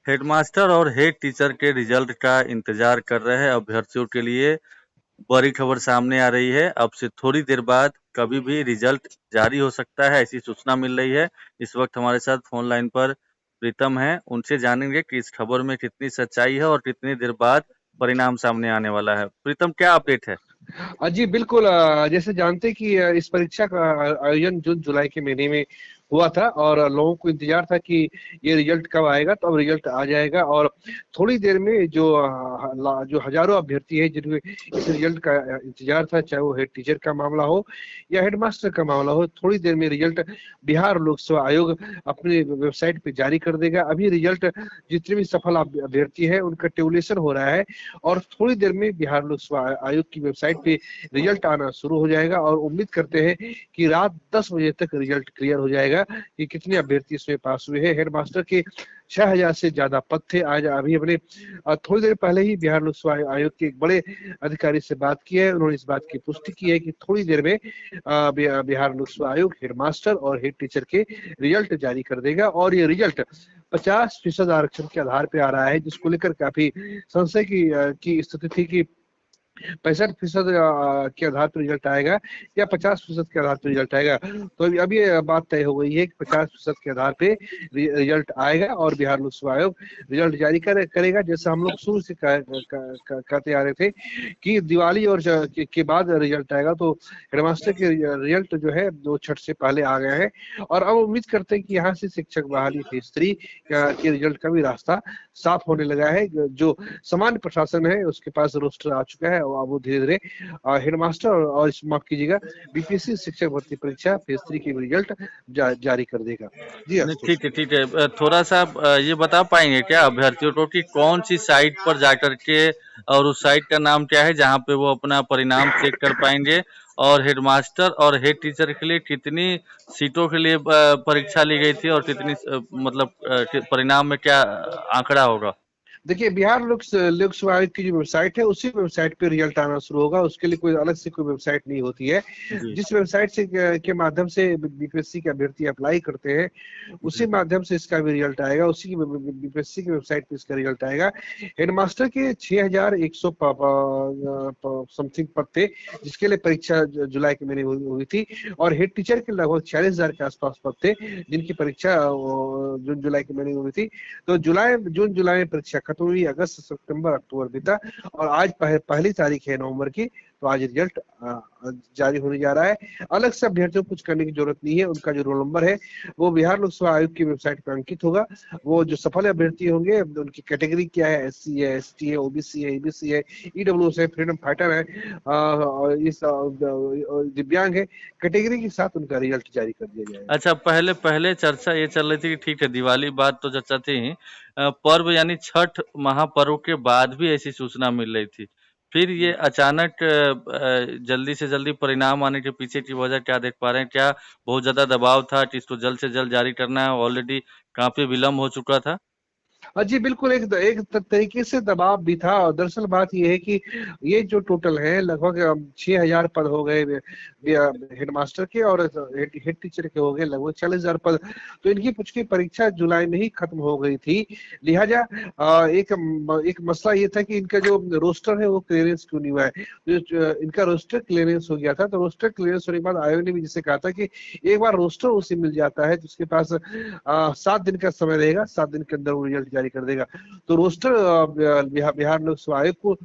Headmaster और head teacher के result का इंतजार कर रहे अभ्यर्थियों के लिए बड़ी खबर सामने आ रही है। अब से थोड़ी देर बाद कभी भी रिजल्ट जारी हो सकता है, ऐसी सूचना मिल रही है। इस वक्त हमारे साथ फोन लाइन पर प्रीतम है, उनसे जानेंगे कि इस खबर में कितनी सच्चाई है और कितनी देर बाद परिणाम सामने आने वाला है। प्रीतम, क्या अपडेट है? जी बिल्कुल। जैसे जानते हैं कि इस परीक्षा का आयोजन जून जुलाई के महीने में हुआ था और लोगों को इंतजार था कि ये रिजल्ट कब आएगा। तो अब रिजल्ट आ जाएगा और थोड़ी देर में जो हजारों अभ्यर्थी हैं जिन्हें इस रिजल्ट का इंतजार था, चाहे वो हेड टीचर का मामला हो या हेडमास्टर का मामला हो, थोड़ी देर में रिजल्ट बिहार लोक सेवा आयोग अपने वेबसाइट पे जारी कर देगा। अभी रिजल्ट जितने भी सफल अभ्यर्थी है उनका टेबुलेशन हो रहा है और थोड़ी देर में बिहार लोक सेवा आयोग की वेबसाइट पे रिजल्ट आना शुरू हो जाएगा और उम्मीद करते हैं कि रात 10 बजे तक रिजल्ट क्लियर हो जाएगा कि कितने अभ्यर्थी इसमें पास हुए हैं। हेडमास्टर के 6000 से ज्यादा पद थे। आज अभी हमने थोड़ी देर पहले ही बिहार लोक सेवा आयोग के एक बड़े अधिकारी से बात की है। उन्होंने इस बात की पुष्टि की है कि थोड़ी देर में बिहार लोक सेवा आयोग हेडमास्टर और हेड टीचर के रिजल्ट जारी कर देगा और ये रिजल्ट 50% आरक्षण के आधार पे आ रहा है, जिसको लेकर काफी संशय की स्थिति थी कि 65% के आधार पर रिजल्ट आएगा या 50% के आधार पर रिजल्ट आएगा। तो अब ये बात तय हो गई है कि 50% के आधार पे रिजल्ट आएगा और बिहार लोक सेवा आयोग रिजल्ट जारी करेगा। जैसा हम लोग शुरू से कहते आ रहे थे कि दिवाली और के बाद रिजल्ट आएगा, तो हेडमास्टर के रिजल्ट जो है 2 छठ से पहले आ गए हैं और अब उम्मीद करते हैं कि यहाँ से शिक्षक बहाली फेज 3 के रिजल्ट का भी रास्ता साफ होने लगा है। जो सामान्य प्रशासन है उसके पास रोस्टर आ चुका है और वो धीरे धीरे हेडमास्टर और माफ कीजिएगा बीपीएससी शिक्षक भर्ती परीक्षा फेज 3 की रिजल्ट जारी कर देगा। जी नहीं, आशुतोष। ठीक है, ठीक है। थोड़ा सा ये बता पाएंगे क्या अभ्यर्थियों को कि कौन सी साइट पर जाकर के, और उस साइट का नाम क्या है जहां पे वो अपना परिणाम चेक कर पाएंगे? और हेडमास्टर और हेड टीचर के लिए कितनी सीटों के लिए परीक्षा ली गई थी और कितनी मतलब परिणाम में क्या आंकड़ा होगा? देखिए, बिहार लोक सेवा आयोग की जो वेबसाइट है उसी वेबसाइट पे रिजल्ट आना शुरू होगा। उसके लिए कोई अलग से कोई वेबसाइट नहीं होती है। जी, जिस वेबसाइट से के माध्यम से बीपीएससी के अभ्यर्थी अप्लाई करते हैं उसी जी। माध्यम से इसका भी रिजल्ट आएगा। उसी बीपीएससी की वेबसाइट पे इसका रिजल्ट आएगा। हेडमास्टर के 6100 समथिंग पद थे जिसके लिए परीक्षा जुलाई के महीने हुई थी और हेड टीचर के लगभग 46,000 के आसपास पद थे जिनकी परीक्षा जून जुलाई के महीने में हुई थी। तो जून जुलाई में परीक्षा खत्म हुई, अगस्त सितंबर अक्टूबर बीता और आज पहली तारीख है नवंबर की। तो आज रिजल्ट जारी होने जा रहा है। अलग से अभ्यर्थियों को कुछ करने की जरूरत नहीं है। उनका जो रोल नंबर है वो बिहार लोक सेवा आयोग की वेबसाइट पर अंकित होगा। वो जो सफल अभ्यर्थी होंगे उनकी कैटेगरी क्या है, एससी है, एसटी है, ओबीसी है, ईबीसी है, ईडब्ल्यूएस है, फ्रीडम फाइटर है और इस दिव्यांग है, कैटेगरी के साथ उनका रिजल्ट जारी कर दिया जाएगा। अच्छा, पहले पहले चर्चा ये चल रही थी कि ठीक है, दिवाली बाद तो चर्चा थी ही, पर्व यानी छठ महापर्व के बाद भी ऐसी सूचना मिल रही थी। फिर ये अचानक जल्दी से जल्दी परिणाम आने के पीछे की वजह क्या देख पा रहे हैं? क्या बहुत ज़्यादा दबाव था कि इसको जल्द से जल्द जारी करना है, ऑलरेडी काफ़ी विलम्ब हो चुका था? जी बिल्कुल। एक तरीके से दबाव भी था और दरअसल बात ये है कि ये जो टोटल है लगभग 6000 पद हो गए हेडमास्टर के और हेड टीचर के हो गए लगभग 40,000 पद। तो इनकी कुछ की परीक्षा जुलाई में ही खत्म हो गई थी। लिहाजा एक मसला ये था कि इनका जो रोस्टर है वो क्लियरेंस क्यों नहीं हुआ है। इनका रोस्टर क्लियरेंस हो गया था। तो रोस्टर क्लियरेंस होने के बाद आयोग ने भी जिसे कहा था कि एक बार रोस्टर उसे मिल जाता है तो उसके पास 7 दिन का समय रहेगा, 7 दिन के अंदर वो रिजल्ट जारी कर देगा। तो रोस्टर बिहार लोक सेवा आयोग को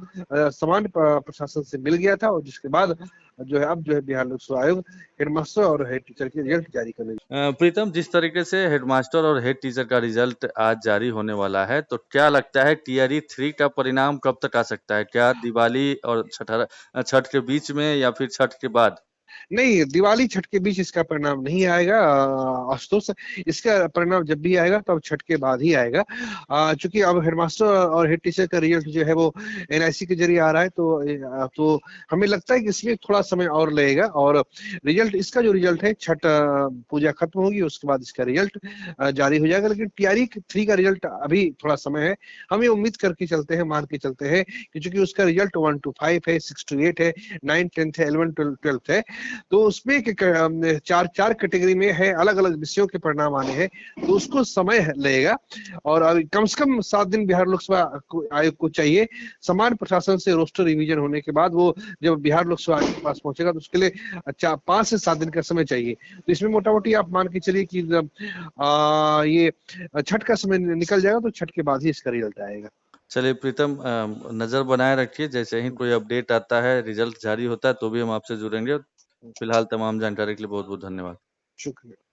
सामान्य प्रशासन से मिल गया था और जिसके बाद जो है अब जो है बिहार लोक सेवा आयोग हेडमास्टर और हेड टीचर के रिजल्ट जारी करने। प्रीतम, जिस तरीके से हेडमास्टर और हेड टीचर का रिजल्ट आज जारी होने वाला है, तो क्या लगता है टीआरई 3 का परिणाम कब तक आ सकता है? क्या दिवाली और छठ के बीच में या फिर छठ के बाद? नहीं, दिवाली छठ के बीच इसका परिणाम नहीं आएगा आशुतोष। इसका परिणाम जब भी आएगा तब छठ के बाद ही आएगा। चूंकि अब हेडमास्टर और हेड टीचर का रिजल्ट जो है वो एनआईसी के जरिए आ रहा है तो हमें लगता है कि इसमें थोड़ा समय और लगेगा और रिजल्ट इसका जो रिजल्ट है छठ पूजा खत्म होगी उसके बाद इसका रिजल्ट जारी हो जाएगा। लेकिन टीआरई 3 का रिजल्ट अभी थोड़ा समय है। हम ये उम्मीद करके चलते हैं, मान के चलते हैं कि चूंकि उसका रिजल्ट 1 to 5 है, 6 to 8 है, 9 10 है, 11 12 है। तो उसमें चार कैटेगरी में है, अलग-अलग विषयों के परिणाम आने हैं, तो उसको समय लगेगा और अभी कम से कम 7 दिन बिहार लोकसभा आयोग को चाहिए। समान प्रशासन से रोस्टर रिवीजन होने के बाद वो जब बिहार लोकसभा आयोग के पास पहुंचेगा तो उसके लिए 5 से 7 दिन का समय चाहिए। तो इसमें मोटा-मोटी आप मान के चलिए कि ये छठ का समय निकल जाएगा तो छठ के बाद ही इसका रिजल्ट आएगा। चलिए प्रीतम, नज़र बनाए रखिए, जैसे ही कोई अपडेट आता है, रिजल्ट जारी होता है तो भी हम आपसे जुड़ेंगे। फिलहाल तमाम जानकारी के लिए बहुत-बहुत धन्यवाद। शुक्रिया।